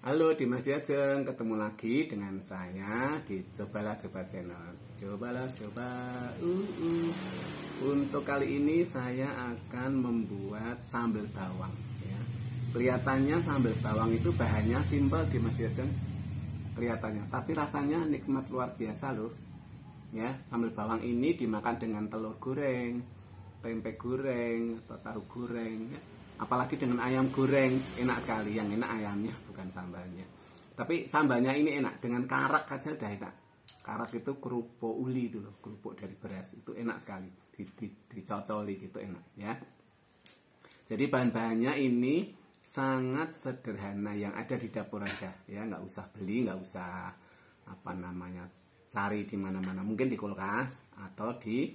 Halo Dimas Diajeng, ketemu lagi dengan saya di Cobalah Coba Channel. Cobalah coba. Untuk kali ini saya akan membuat sambal bawang ya. Kelihatannya sambal bawang itu bahannya simpel Dimas Diajeng. Kelihatannya, tapi rasanya nikmat luar biasa loh. Ya, sambal bawang ini dimakan dengan telur goreng, tempe goreng, atau tahu goreng ya. Apalagi dengan ayam goreng, enak sekali. Yang enak ayamnya, bukan sambalnya. Tapi sambalnya ini enak, dengan karak aja udah enak. Karak itu kerupuk uli itu loh, kerupuk dari beras, itu enak sekali. Dicocoli gitu enak ya. Jadi bahan-bahannya ini sangat sederhana, yang ada di dapur aja ya, nggak usah beli, nggak usah cari di mana-mana, mungkin di kulkas atau di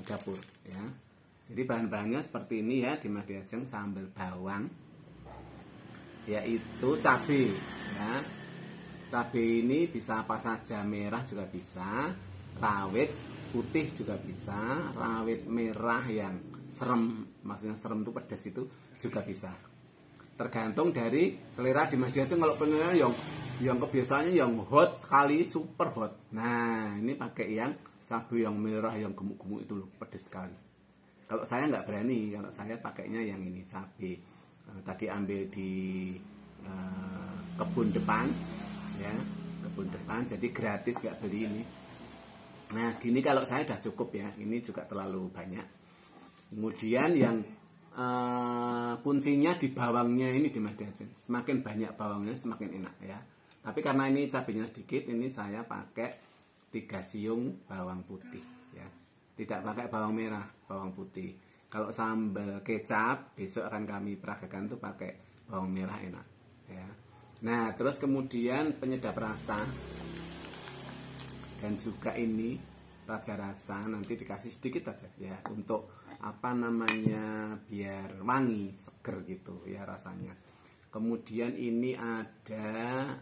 dapur ya. Jadi bahan-bahannya seperti ini ya, Dimas Diajeng sambal bawang, yaitu cabai ya. Cabai ini bisa apa saja, merah juga bisa, rawit putih juga bisa, rawit merah yang serem, maksudnya serem itu pedas itu juga bisa. Tergantung dari selera Dimas Diajeng. Kalau pengennya yang kebiasaannya yang hot sekali, super hot. Nah, ini pakai yang cabai yang merah yang gemuk-gemuk itu loh, pedas sekali. Kalau saya nggak berani, kalau saya pakainya yang ini cabai. Tadi ambil di kebun depan, ya kebun depan, jadi gratis, nggak beli ini. Nah segini kalau saya udah cukup ya, ini juga terlalu banyak. Kemudian yang kuncinya di bawangnya ini Dimas Diajeng. Semakin banyak bawangnya semakin enak ya. Tapi karena ini cabainya sedikit, ini saya pakai 3 siung bawang putih ya. Tidak pakai bawang merah, bawang putih. Kalau sambal kecap besok akan kami peragakan tuh pakai bawang merah, enak ya. Nah, terus kemudian penyedap rasa dan juga ini raja rasa nanti dikasih sedikit aja ya, untuk biar wangi, seger gitu ya rasanya. Kemudian ini ada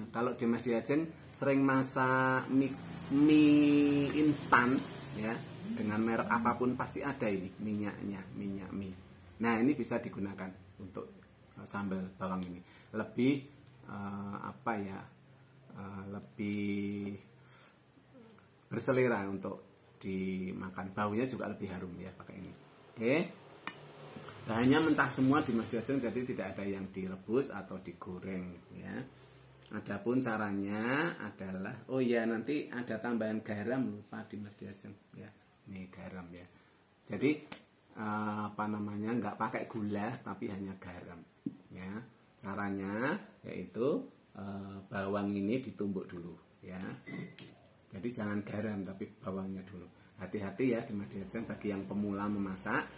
kalau Dimas Diajeng sering masak mie instan ya, dengan merek apapun pasti ada ini minyaknya, minyak mie. Nah ini bisa digunakan untuk sambal bawang ini, lebih lebih berselera untuk dimakan, baunya juga lebih harum ya pakai ini. Oke, bahannya mentah semua Dimas Diajeng, jadi tidak ada yang direbus atau digoreng ya. Adapun caranya adalah, oh ya nanti ada tambahan garam, lupa Dimas Diajeng ya, ini garam ya. Jadi nggak pakai gula tapi hanya garam ya. Caranya yaitu bawang ini ditumbuk dulu ya. Jadi jangan garam tapi bawangnya dulu. Hati-hati ya Dimas Diajeng, bagi yang pemula memasak,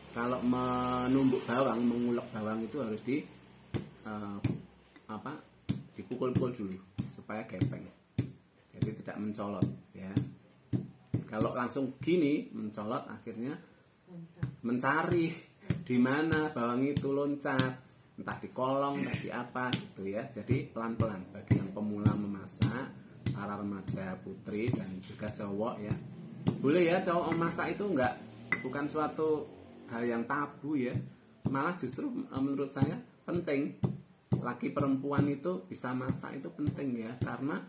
kalau menumbuk bawang, mengulek bawang itu harus dipukul-pukul dulu supaya gepeng, jadi tidak mencolot ya. Kalau langsung gini mencolot, akhirnya mencari di mana bawang itu loncat, entah di kolong, entah di apa gitu ya. Jadi pelan-pelan bagi yang pemula memasak, para remaja putri dan juga cowok ya. Boleh ya cowok memasak itu bukan suatu hal yang tabu ya, malah justru menurut saya penting. Laki perempuan itu bisa masak itu penting ya, karena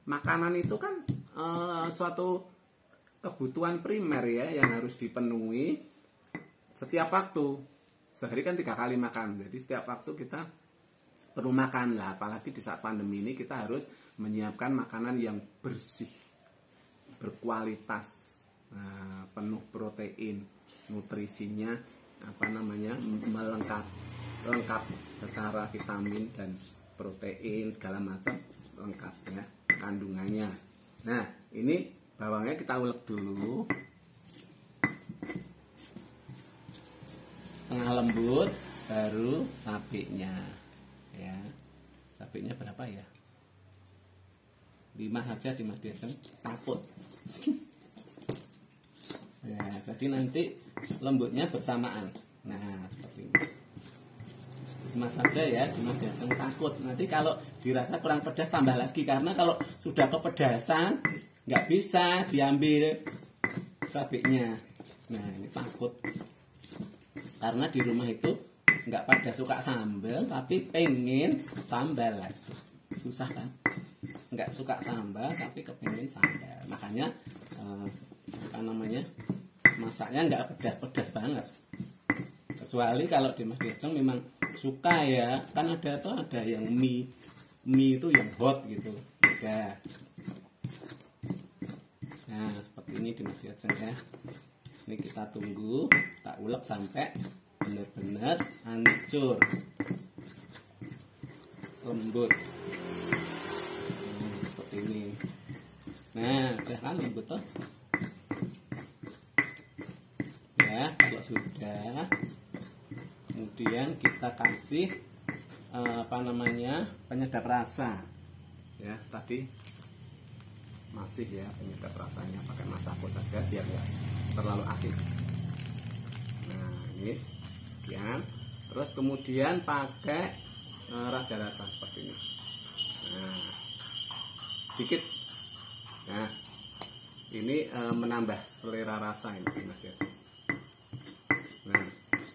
makanan itu kan suatu kebutuhan primer ya, yang harus dipenuhi setiap waktu. Sehari kan 3 kali makan, jadi setiap waktu kita perlu makan lah. Apalagi di saat pandemi ini kita harus menyiapkan makanan yang bersih, berkualitas, penuh protein, nutrisinya lengkap secara vitamin dan protein segala macam, lengkap ya kandungannya. Nah ini bawangnya kita ulek dulu setengah lembut, baru cabenya ya. Cabenya berapa ya? 5 saja Dimas Diajeng, takut ya, jadi nanti lembutnya bersamaan. Nah seperti ini, 5 saja ya Dimas Diajeng, takut nanti kalau dirasa kurang pedas tambah lagi, karena kalau sudah kepedasan nggak bisa diambil cabenya. Nah ini takut, karena di rumah itu nggak pada suka sambal tapi pengen sambal lagi. Susah kan? Nggak suka sambal tapi kepengen sambal. Makanya apa namanya, masaknya nggak pedas-pedas banget. Kecuali kalau di Mas Diajeng memang suka ya, kan ada yang mie itu yang hot gitu ya. Nah seperti ini di Mas Diajeng ya. Ini kita tunggu, kita ulek sampai benar-benar hancur, lembut. Seperti ini. Nah udah kan lembut toh ya. Kalau sudah, kemudian kita kasih apa namanya, penyedap rasa ya. Tadi masih ya penyedap rasanya pakai masako saja biar nggak terlalu asin. Nah ini sekian. Terus kemudian pakai raja rasa seperti ini. Nah sedikit. Nah ini menambah selera rasa ini Mas Diajeng. Nah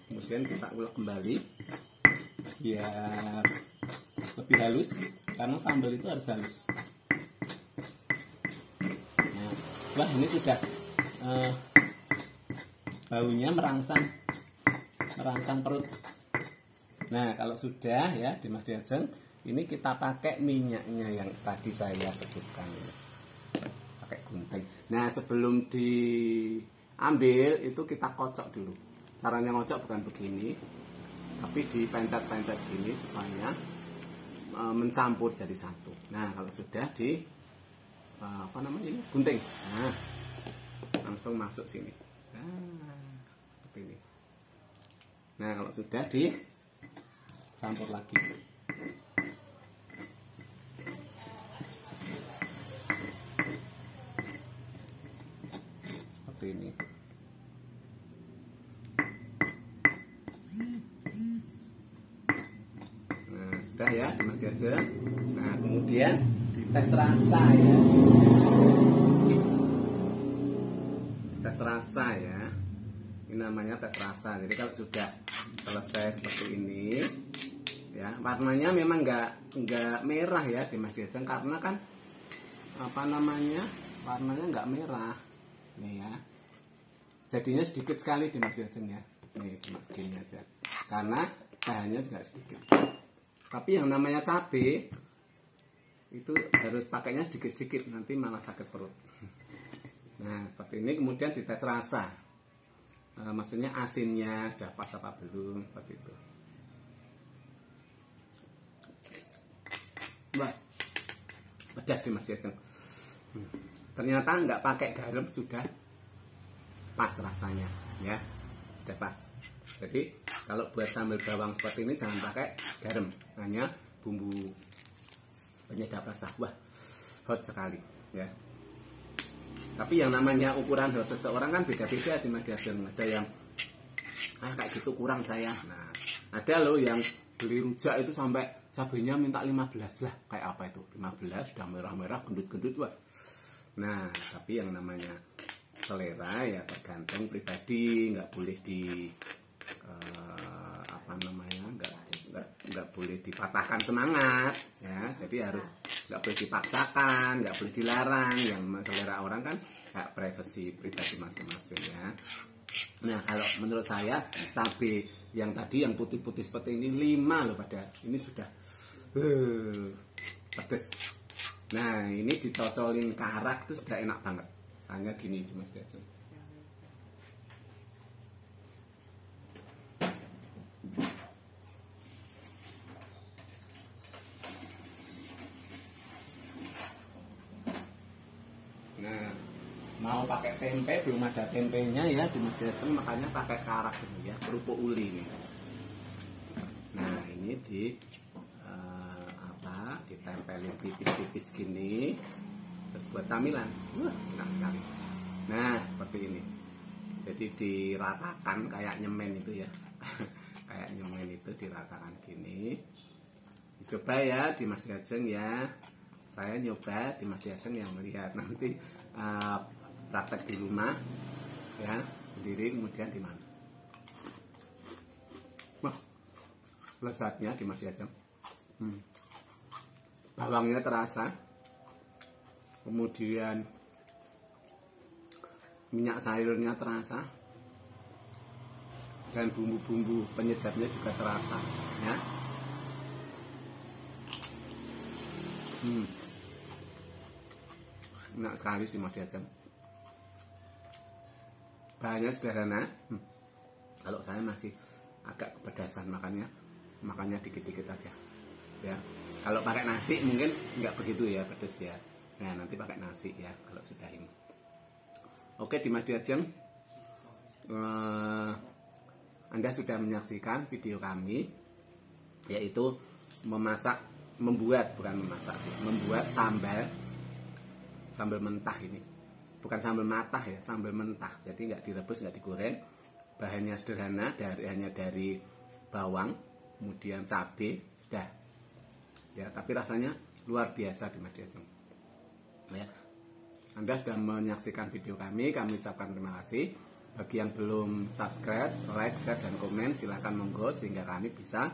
kemudian kita ulek kembali biar lebih halus, karena sambal itu harus halus. Nah, wah ini sudah baunya merangsang perut. Nah kalau sudah ya di Mas Diajeng, ini kita pakai minyaknya yang tadi saya sebutkan ini. Pakai gunting. Nah sebelum diambil itu kita kocok dulu. Caranya ngocok bukan begini, tapi dipencet-pencet gini supaya mencampur jadi satu. Nah kalau sudah di apa namanya ini, gunting, nah langsung masuk sini. Nah seperti ini. Nah kalau sudah dicampur lagi. Seperti ini. Sudah ya di Mas Diajeng. Nah kemudian dites rasa ya. Tes rasa ya. Ini namanya tes rasa. Jadi kalau sudah selesai seperti ini ya, warnanya memang nggak merah ya di Mas Diajeng, karena kan apa namanya, warnanya nggak merah nih ya. Jadinya sedikit sekali di Mas Diajeng ya. Nih cuma segini aja, karena bahannya juga sedikit. Tapi yang namanya cabai itu harus pakainya sedikit-sedikit, nanti malah sakit perut. Nah seperti ini. Kemudian dites rasa, maksudnya asinnya udah pas apa belum, seperti itu. Wah pedas di Mas Diajeng. Ternyata nggak pakai garam sudah pas rasanya ya, udah pas. Jadi kalau buat sambal bawang seperti ini jangan pakai garam, hanya bumbu penyedap rasa. Wah, hot sekali ya. Tapi yang namanya ukuran hot seseorang kan beda-beda di Mas Diajeng. Ada yang kayak gitu kurang saya. Nah, ada loh yang beli rujak itu sampai cabenya minta 15 lah. Kayak apa itu? 15 sudah merah-merah, gendut-gendut wah. Nah, tapi yang namanya selera ya tergantung pribadi, nggak boleh apa namanya, nggak boleh dipatahkan semangat ya. Jadi harus nggak boleh dipaksakan, nggak boleh dilarang. Yang selera orang kan hak privasi pribadi masing-masing ya. Nah kalau menurut saya cabai yang tadi yang putih-putih seperti ini 5 loh, pada ini sudah pedes. Nah ini ditocolin karak itu sudah enak banget. Misalnya gini Mas Diajeng. Nah, mau pakai tempe, belum ada tempenya ya di Mas Diajeng, makanya pakai karak ini ya, kerupuk uli nih. Nah, ini ditempelin tipis-tipis gini, terus buat camilan. Enak sekali. Nah, seperti ini. Jadi diratakan kayak nyemen itu ya. Kayak nyemen itu diratakan gini. Coba ya di Mas Diajeng ya. Saya nyoba di Mas Diajeng yang melihat, nanti praktek di rumah ya sendiri kemudian di mana. Wah, lezatnya Dimas Diajeng. Bawangnya terasa, kemudian minyak sayurnya terasa, dan bumbu-bumbu penyedapnya juga terasa, ya. Enak sekali Dimas Diajeng. Bahannya sederhana. Kalau saya masih agak kepedasan, makannya dikit-dikit aja, ya. Kalau pakai nasi mungkin nggak begitu ya pedes ya. Nah, nanti pakai nasi ya kalau sudah ini. Oke Dimas Diajeng, Anda sudah menyaksikan video kami, yaitu membuat sambal mentah ini. Bukan sambal matah ya, sambal mentah. Jadi nggak direbus, nggak digoreng. Bahannya sederhana, hanya dari bawang, kemudian cabai, dah. Ya, tapi rasanya luar biasa Dimas Diajeng. Ya. Anda sudah menyaksikan video kami ucapkan terima kasih. Bagi yang belum subscribe, like, share, dan komen, silahkan monggo sehingga kami bisa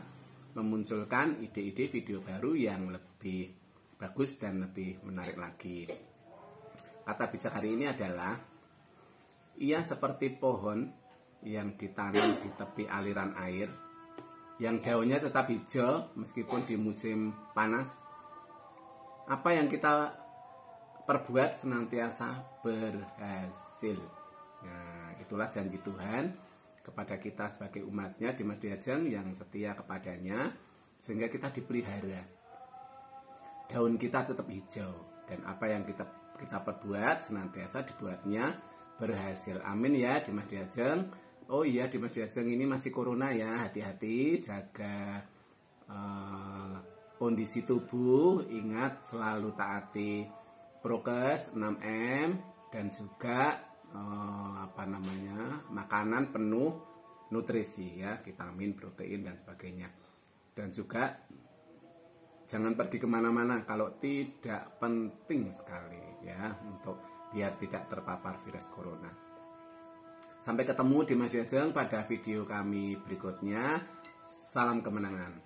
memunculkan ide-ide video baru yang lebih bagus dan lebih menarik lagi. Kata bijak hari ini adalah, ia seperti pohon yang ditanam di tepi aliran air, yang daunnya tetap hijau meskipun di musim panas. Apa yang kita perbuat senantiasa berhasil. Nah, itulah janji Tuhan kepada kita sebagai umatnya Dimas Diajeng yang setia kepadanya, sehingga kita dipelihara. Daun kita tetap hijau, dan apa yang kita perbuat senantiasa dibuatnya berhasil. Amin ya Dimas Diajeng. Oh iya Dimas Diajeng, ini masih corona ya, hati-hati, jaga kondisi tubuh, ingat selalu taati prokes 6M, dan juga makanan penuh nutrisi ya, vitamin, protein, dan sebagainya. Dan juga jangan pergi kemana-mana kalau tidak penting sekali ya, untuk biar tidak terpapar virus corona. Sampai ketemu Dimas Diajeng pada video kami berikutnya. Salam kemenangan.